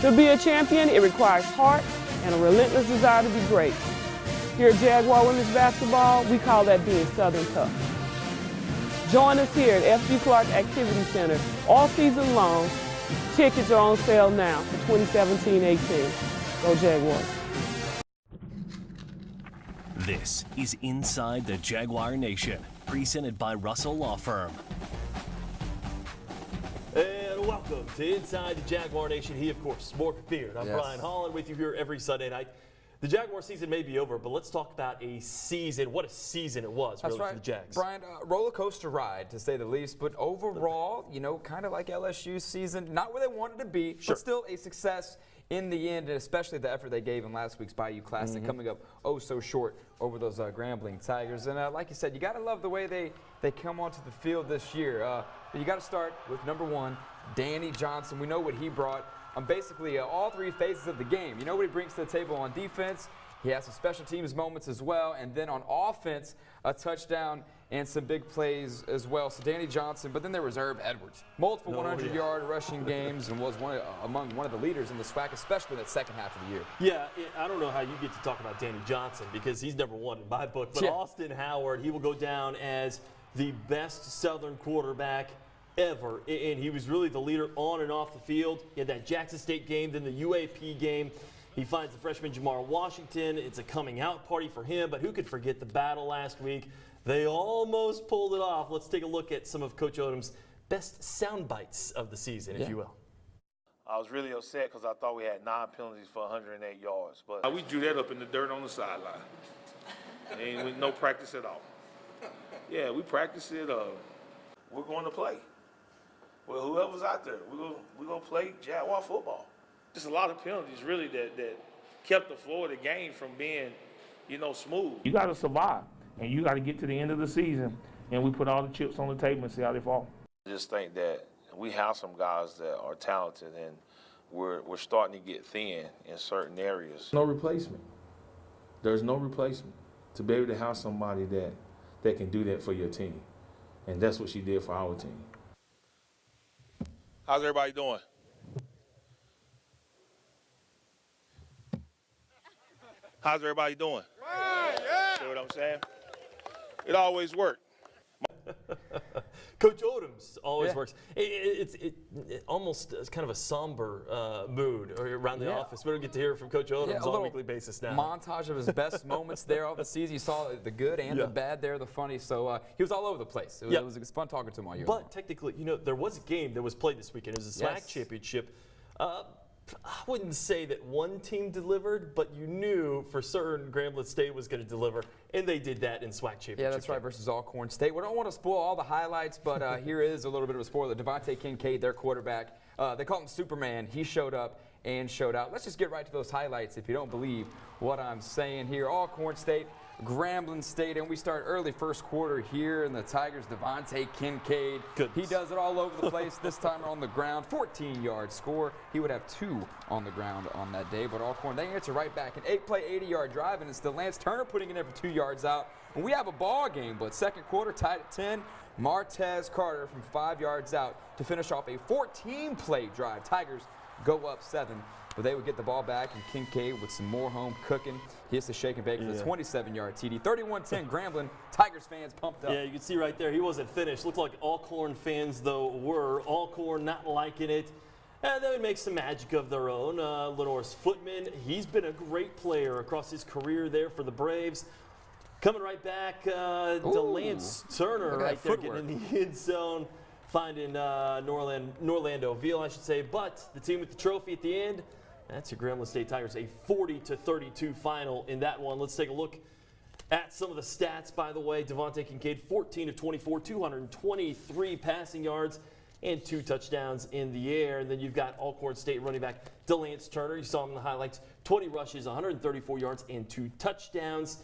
To be a champion, it requires heart and a relentless desire to be great. Here at Jaguar Women's Basketball, we call that being Southern tough. Join us here at F.G. Clark Activity Center all season long. Tickets are on sale now for 2017-18. Go Jaguars. This is Inside the Jaguar Nation, presented by Russell Law Firm. And welcome to Inside the Jaguar Nation. He, of course, Morgan Beard. I'm Brian Holland with you here every Sunday night. The Jaguar season may be over, but let's talk about a season. What a season it was, really, for the Jags. Brian, roller coaster ride, to say the least. But overall, you know, kind of like LSU's season, not where they wanted to be, but still a success in the end, and especially the effort they gave in last week's Bayou Classic, coming up oh so short over those Grambling Tigers. And like you said, you got to love the way they come onto the field this year. You got to start with number one, Danny Johnson. We know what he brought on basically all three phases of the game. You know what he brings to the table on defense. He has some special teams moments as well. And then on offense, a touchdown and some big plays as well. So Danny Johnson, but then there was Herb Edwards. Multiple 100-yard rushing games and was among one of the leaders in the SWAC, especially in that second half of the year. Yeah, I don't know how you get to talk about Danny Johnson because he's number one in my book. But Austin Howard, he will go down as the best Southern quarterback ever, and he was really the leader on and off the field. He had that Jackson State game, then the UAP game. He finds the freshman Jamar Washington. It's a coming out party for him, but who could forget the battle last week? They almost pulled it off. Let's take a look at some of Coach Odom's best sound bites of the season, if you will. I was really upset because I thought we had 9 penalties for 108 yards. But we drew that up in the dirt on the sideline. Ain't with no practice at all. Yeah, we practiced it. We're going to play. Well, whoever's out there, we're gonna play Jaguar football. Just a lot of penalties, really, that kept the flow of the game from being, you know, smooth. You got to survive, and you got to get to the end of the season, and we put all the chips on the table and see how they fall. I just think that we have some guys that are talented, and we're starting to get thin in certain areas. No replacement. There's no replacement to be able to have somebody that can do that for your team, and that's what she did for our team. How's everybody doing? How's everybody doing? See what I'm saying? It always worked. Coach Odom's always works. It almost is kind of a somber mood around the office. We don't get to hear from Coach Odom's on a weekly basis now. Montage of his best moments there all the season. You saw the good and the bad there, the funny. So he was all over the place. It was fun talking to him all year long. But technically, you know, there was a game that was played this weekend. It was a SWAC championship. I wouldn't say that one team delivered, but you knew for certain Grambling State was going to deliver, and they did that in SWAC championship. Yeah, that's right, versus Alcorn State. We don't want to spoil all the highlights, but here is a little bit of a spoiler. Devontae Kincaid, their quarterback, they call him Superman. He showed up and showed out. Let's just get right to those highlights if you don't believe what I'm saying here. Alcorn State, Grambling State, and we start early first quarter here in the Tigers. Devontae Kincaid, he does it all over the place. This time on the ground, 14-yard score. He would have 2 on the ground on that day, but Alcorn, they answer right back. An 8-play, 80-yard drive, and it's Lance Turner putting it in for 2 yards out. And we have a ball game, but second quarter tied at 10. Martez Carter from 5 yards out to finish off a 14-play drive. Tigers go up 7. But they would get the ball back, and Kincaid with some more home cooking. He hits the shake and bake for the 27-yard TD. 31-10 Grambling. Tigers fans pumped up. Yeah, you can see right there, he wasn't finished. Looked like Alcorn fans, though, were. Alcorn not liking it. And they would make some magic of their own. Lenore's Footman, he's been a great player across his career there for the Braves. Coming right back, Lance Turner right there getting in the end zone, finding Norlando Veal, I should say. But the team with the trophy at the end, that's your Grambling State Tigers, a 40-32 final in that one. Let's take a look at some of the stats, by the way. Devontae Kincaid, 14 of 24, 223 passing yards and 2 touchdowns in the air. And then you've got Alcorn State running back DeLance Turner. You saw him in the highlights, 20 rushes, 134 yards and 2 touchdowns.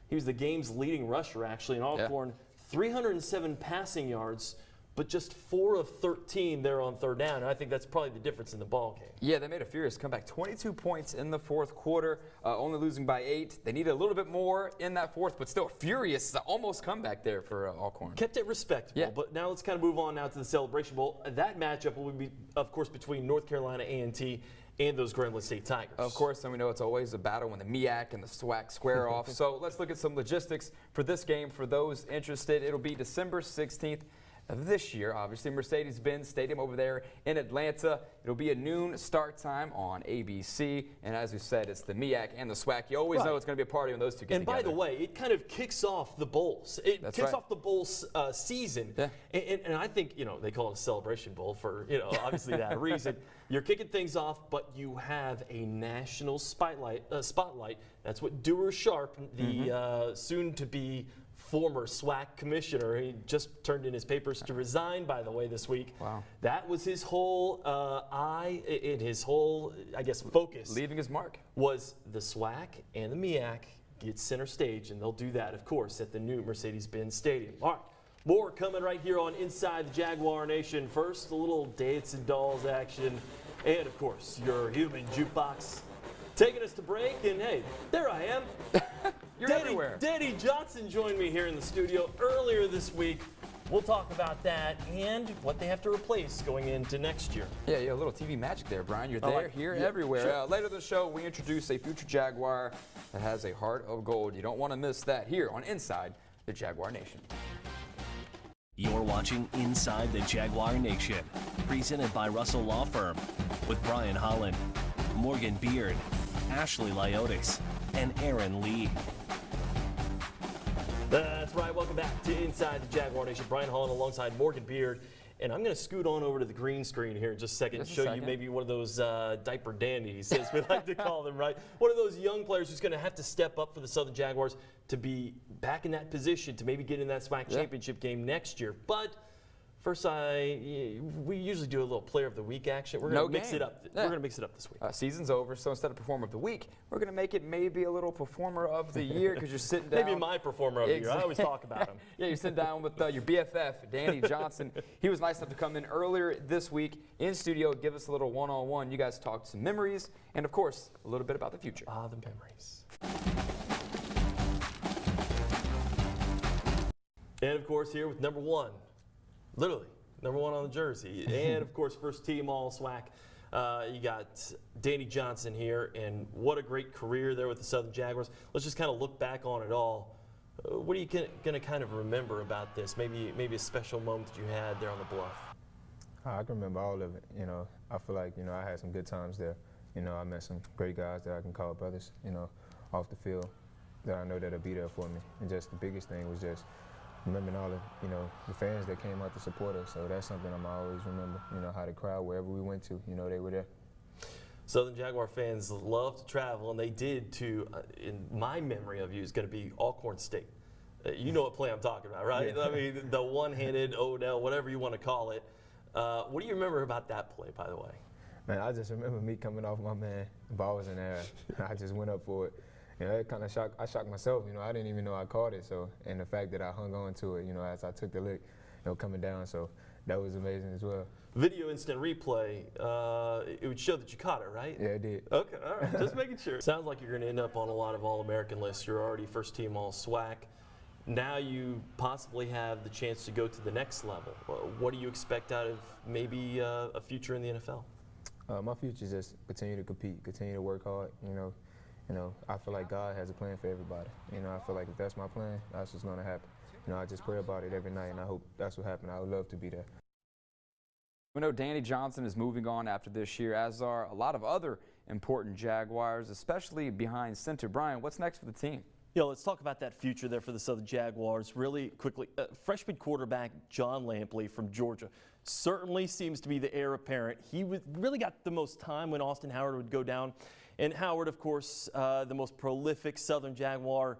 He was the game's leading rusher, actually, in Alcorn. 307 passing yards, but just 4 of 13 there on third down. And I think that's probably the difference in the ball game. Yeah, they made a furious comeback. 22 points in the fourth quarter, only losing by 8. They needed a little bit more in that fourth, but still a furious, almost comeback there for Alcorn. Kept it respectable, but now let's kind of move on now to the Celebration Bowl. That matchup will be, of course, between North Carolina A&T and those Grambling State Tigers. Of course, and we know it's always a battle when the MEAC and the SWAC square off. So let's look at some logistics for this game. For those interested, it'll be December 16th of this year. Obviously, Mercedes-Benz Stadium over there in Atlanta. It'll be a noon start time on ABC. And as we said, it's the MEAC and the SWAC. You always know it's going to be a party when those two get together. And by the way, it kind of kicks off the bowls. It kicks off the bowls season. Yeah. And I think, they call it a celebration bowl for, obviously that reason. You're kicking things off, but you have a national spotlight. That's what Dewar Sharp, the soon-to-be former SWAC commissioner, he just turned in his papers to resign, by the way, this week. Wow. That was his whole focus. Leaving his mark. Was the SWAC and the MEAC get center stage, and they'll do that, of course, at the new Mercedes-Benz Stadium. All right, more coming right here on Inside the Jaguar Nation. First, a little Dancing Dolls action, and, of course, your human jukebox. Taking us to break, and hey, there I am. You're everywhere. Danny Johnson joined me here in the studio earlier this week. We'll talk about that and what they have to replace going into next year. Yeah, a little TV magic there, Brian. You're there, here, everywhere. Sure. Later in the show, we introduce a future Jaguar that has a heart of gold. You don't want to miss that here on Inside the Jaguar Nation. You're watching Inside the Jaguar Nation, presented by Russell Law Firm, with Brian Holland, Morgan Beard, Ashley Lyotis, and Aaron Lee. That's right. Welcome back to Inside the Jaguar Nation. Brian Holland alongside Morgan Beard. And I'm going to scoot on over to the green screen here in just a second and show you maybe one of those diaper dandies, as we like to call them, right? One of those young players who's going to have to step up for the Southern Jaguars to be back in that position to maybe get in that SWAC championship game next year. But first, we usually do a little Player of the Week action. We're going to mix it up. We're going to mix it up this week. Season's over, so instead of Performer of the Week, we're going to make it maybe a little Performer of the Year because you're sitting down. Maybe my Performer of the Year. I always talk about him. Yeah, you're sitting down with your BFF, Danny Johnson. He was nice enough to come in earlier this week in studio, give us a little one-on-one. You guys talked some memories and, of course, a little bit about the future. Ah, the memories. And, of course, here with number one. Literally, number one on the jersey. And, of course, first team all SWAC. You got Danny Johnson here, and what a great career there with the Southern Jaguars. Let's just kind of look back on it all. What are you going to kind of remember about this? Maybe a special moment that you had there on the bluff. I can remember all of it. I feel like, I had some good times there. I met some great guys that I can call brothers, off the field that I know that'll be there for me. And just the biggest thing was just remembering all the fans that came out to support us. So that's something I'm always remember, how the crowd, wherever we went to, they were there. Southern Jaguar fans love to travel, and they did too. In my memory of you is going to be Alcorn State. You know what play I'm talking about, right? Yeah. I mean, the one-handed Odell, whatever you want to call it. What do you remember about that play, by the way? Man, I just remember me coming off my man. The ball was in there. I just went up for it. It kind of shocked. I shocked myself. I didn't even know I caught it. So, and the fact that I hung on to it, as I took the lick, coming down. So that was amazing as well. Video instant replay. It would show that you caught it, right? Yeah, it did. Okay, all right. Just making sure. Sounds like you're going to end up on a lot of All-American lists. You're already first team All SWAC. Now you possibly have the chance to go to the next level. What do you expect out of maybe a future in the NFL? My future is just continue to compete, continue to work hard. I feel like God has a plan for everybody. I feel like if that's my plan, that's what's going to happen. I just pray about it every night, and I hope that's what happened. I would love to be there. We know Danny Johnson is moving on after this year, as are a lot of other important Jaguars, especially behind center. Brian, what's next for the team? Let's talk about that future there for the Southern Jaguars really quickly. Freshman quarterback John Lampley from Georgia certainly seems to be the heir apparent. He really got the most time when Austin Howard would go down. And Howard, of course, the most prolific Southern Jaguar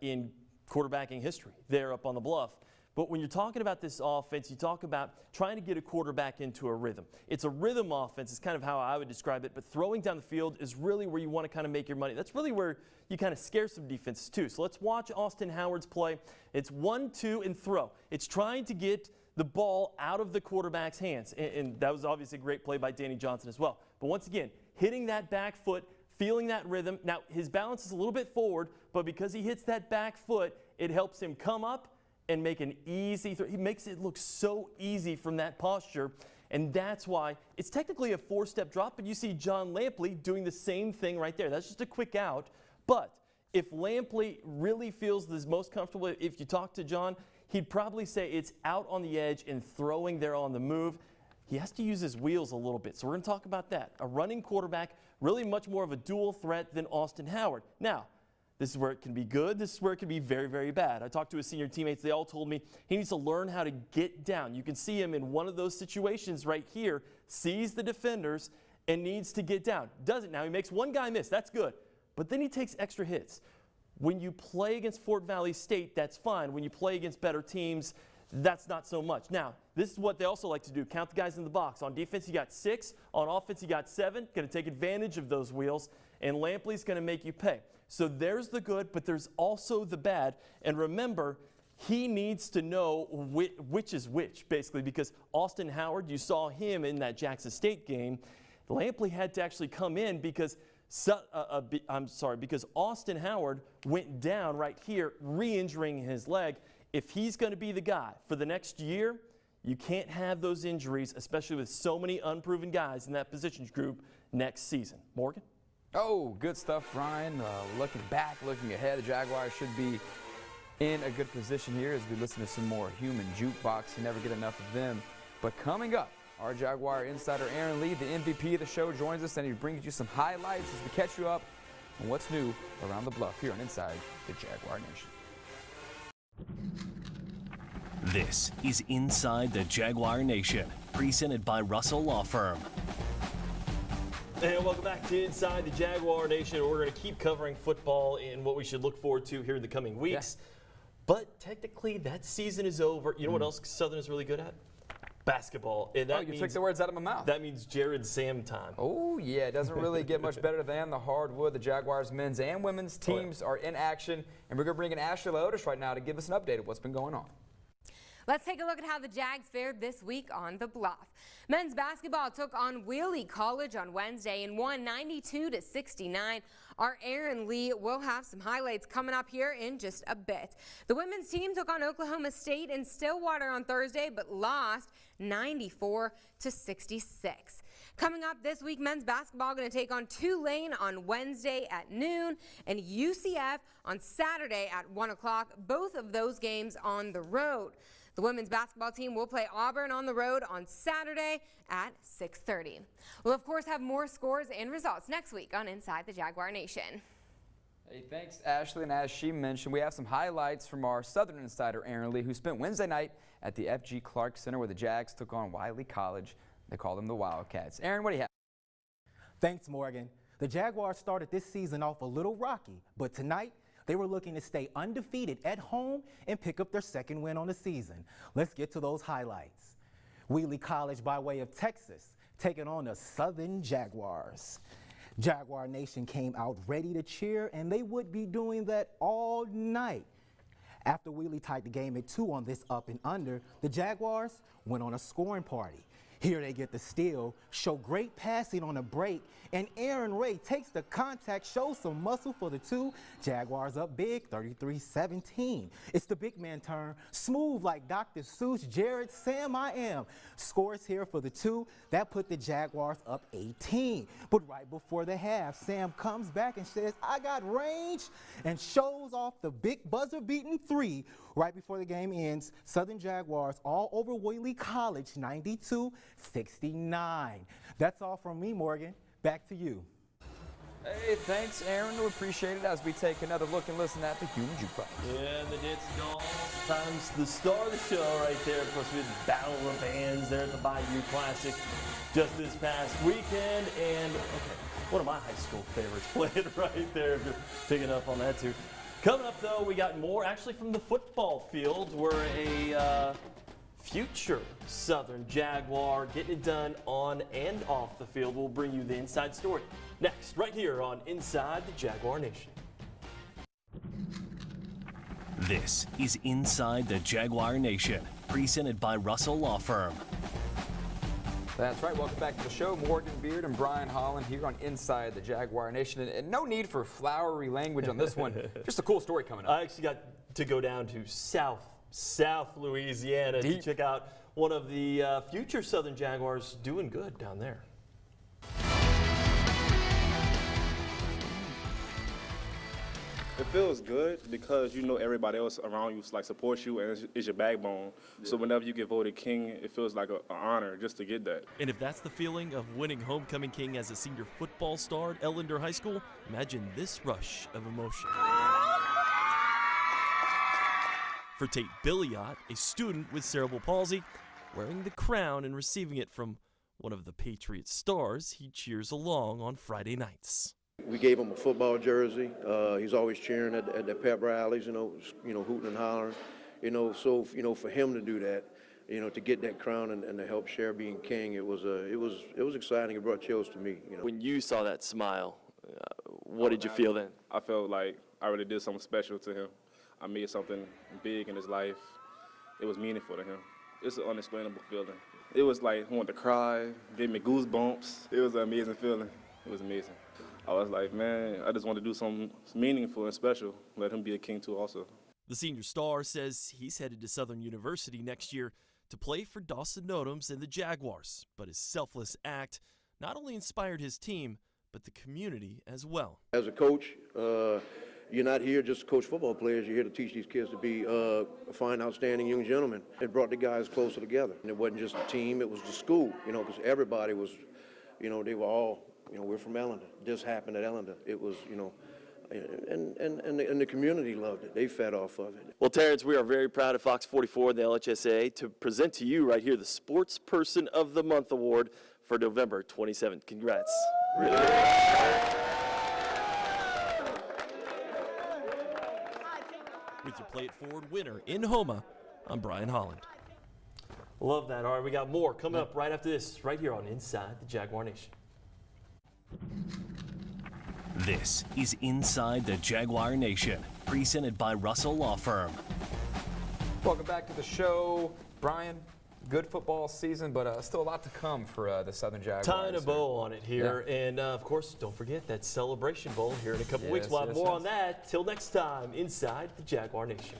in quarterbacking history there up on the bluff. But when you're talking about this offense, you talk about trying to get a quarterback into a rhythm. It's a rhythm offense. It's kind of how I would describe it. But throwing down the field is really where you want to kind of make your money. That's really where you kind of scare some defenses too. So let's watch Austin Howard's play. It's 1-2 and throw. It's trying to get the ball out of the quarterback's hands. And that was obviously a great play by Danny Johnson as well. But once again, hitting that back foot, feeling that rhythm. Now, his balance is a little bit forward, but because he hits that back foot, it helps him come up and make an easy throw. He makes it look so easy from that posture. And that's why it's technically a 4-step drop, but you see John Lampley doing the same thing right there. That's just a quick out. But if Lampley really feels the most comfortable, if you talk to John, he'd probably say it's out on the edge and throwing there on the move. He has to use his wheels a little bit, so we're going to talk about that. A running quarterback, really much more of a dual threat than Austin Howard. Now, this is where it can be good. This is where it can be very, very bad. I talked to his senior teammates. They all told me he needs to learn how to get down. You can see him in one of those situations right here, sees the defenders and needs to get down. Does it now. He makes one guy miss. That's good. But then he takes extra hits. When you play against Fort Valley State, that's fine. When you play against better teams, that's not so much. Now, this is what they also like to do. Count the guys in the box. On defense, you got 6. On offense, you got 7. Going to take advantage of those wheels. And Lampley's going to make you pay. So there's the good, but there's also the bad. And remember, he needs to know which is which, basically, because Austin Howard, you saw him in that Jackson State game. Lampley had to actually come in because because Austin Howard went down right here, re-injuring his leg. If he's going to be the guy for the next year, you can't have those injuries, especially with so many unproven guys in that position group next season. Morgan? Oh, good stuff, Brian. Looking back, looking ahead, the Jaguars should be in a good position here as we listen to some more Human Jukebox. You never get enough of them. But coming up, our Jaguar insider Aaron Lee, the MVP of the show, joins us, and he brings you some highlights as we catch you up on what's new around the bluff here on Inside the Jaguar Nation. This is Inside the Jaguar Nation, presented by Russell Law Firm. And welcome back to Inside the Jaguar Nation. We're going to keep covering football and what we should look forward to here in the coming weeks. Yeah. But technically, that season is over. You know what else Southern is really good at? Basketball. And that you took the words out of my mouth. That means Jared Sam time. Oh, yeah. It doesn't really get much better than the hardwood. The Jaguars men's and women's teams are in action. And we're going to bring in Ashley Lyotis right now to give us an update of what's been going on. Let's take a look at how the Jags fared this week on the Bluff. Men's basketball took on Wheelie College on Wednesday and won 92-69. Our Aaron Lee will have some highlights coming up here in just a bit. The women's team took on Oklahoma State in Stillwater on Thursday, but lost 94-66. Coming up this week, men's basketball going to take on Tulane on Wednesday at noon and UCF on Saturday at 1 o'clock. Both of those games on the road. The women's basketball team will play Auburn on the road on Saturday at 6:30. We'll, of course, have more scores and results next week on Inside the Jaguar Nation. Hey, thanks, Ashley. And as she mentioned, we have some highlights from our Southern insider, Aaron Lee, who spent Wednesday night at the F.G. Clark Center where the Jags took on Wiley College. They call them the Wildcats. Aaron, what do you have? Thanks, Morgan. The Jaguars started this season off a little rocky, but tonight, they were looking to stay undefeated at home and pick up their second win on the season. Let's get to those highlights. Wheelie College, by way of Texas, taking on the Southern Jaguars. Jaguar Nation came out ready to cheer, and they would be doing that all night. After Wheelie tied the game at 2 on this up and under, the Jaguars went on a scoring party. Here they get the steal, show great passing on a break, and Aaron Ray takes the contact, shows some muscle for the 2. Jaguars up big, 33-17. It's the big man turn, smooth like Dr. Seuss, Jared Sam I am. Scores here for the 2. That put the Jaguars up 18. But right before the half, Sam comes back and says, I got range, and shows off the big buzzer-beating 3. Right before the game ends, Southern Jaguars all over Wheelie College, 92-69. That's all from me, Morgan. Back to you. Hey, thanks, Aaron. We appreciate it as we take another look and listen at the Human Jukebox. Yeah, the Dancing Dolls, sometimes the star of the show right there. Of course, we had Battle of the Bands there at the Bayou Classic just this past weekend. And, one of my high school favorites played right there, if you're picking up on that too. Coming up, though, we got more actually from the football field where a future Southern Jaguar getting it done on and off the field. We'll bring you the inside story next, right here on Inside the Jaguar Nation. This is Inside the Jaguar Nation, presented by Russell Law Firm. That's right. Welcome back to the show. Morgan Beard and Brian Holland here on Inside the Jaguar Nation. And no need for flowery language on this one. Just a cool story coming up. I actually got to go down to South South Louisiana to check out one of the future Southern Jaguars doing good down there. It feels good because you know everybody else around you supports you and it's your backbone. Yeah. So whenever you get voted king, it feels like an honor just to get that. And if that's the feeling of winning homecoming king as a senior football star at Ellender High School, imagine this rush of emotion. For Tate Billiot, a student with cerebral palsy, wearing the crown and receiving it from one of the Patriots stars he cheers along on Friday nights. We gave him a football jersey. He's always cheering at the pep rallies, hooting and hollering. So for him to do that, to get that crown and to help share being king, it was exciting. It brought chills to me. When you saw that smile, what did you feel then? I felt like I really did something special to him. I made something big in his life. It was meaningful to him. It's an unexplainable feeling. It was like I wanted to cry, gave me goosebumps. It was an amazing feeling. It was amazing. I was like, man, I just want to do something meaningful and special. Let him be a king too also. The senior star says he's headed to Southern University next year to play for Dawson Nodems and the Jaguars. But his selfless act not only inspired his team, but the community as well. As a coach, you're not here just to coach football players. You're here to teach these kids to be fine, outstanding young gentlemen. It brought the guys closer together. And it wasn't just the team, it was the school, because everybody was, they were all, we're from Ellender. This happened at Ellender. It was, and the community loved it. They fed off of it. Well, Terrence, we are very proud of Fox 44 and the LHSA to present to you right here the Sports Person of the Month Award for November 27th. Congrats. With your Play It Forward winner in Homa, I'm Brian Holland. Love that. All right, we got more coming up right after this, right here on Inside the Jaguar Nation. This is Inside the Jaguar Nation, presented by Russell Law Firm. Welcome back to the show. Brian, good football season, but still a lot to come for the Southern Jaguars. Tying a bow on it here. Yeah. And, of course, don't forget that Celebration Bowl here in a couple weeks. We'll have more on that. Till next time, Inside the Jaguar Nation.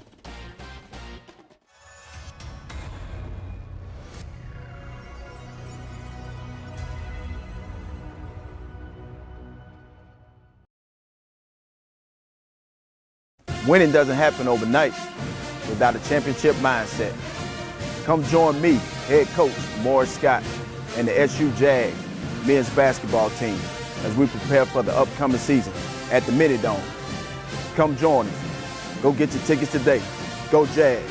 Winning doesn't happen overnight without a championship mindset. Come join me, head coach Morris Scott, and the SU Jags men's basketball team as we prepare for the upcoming season at the Mini Dome. Come join us. Go get your tickets today. Go Jags.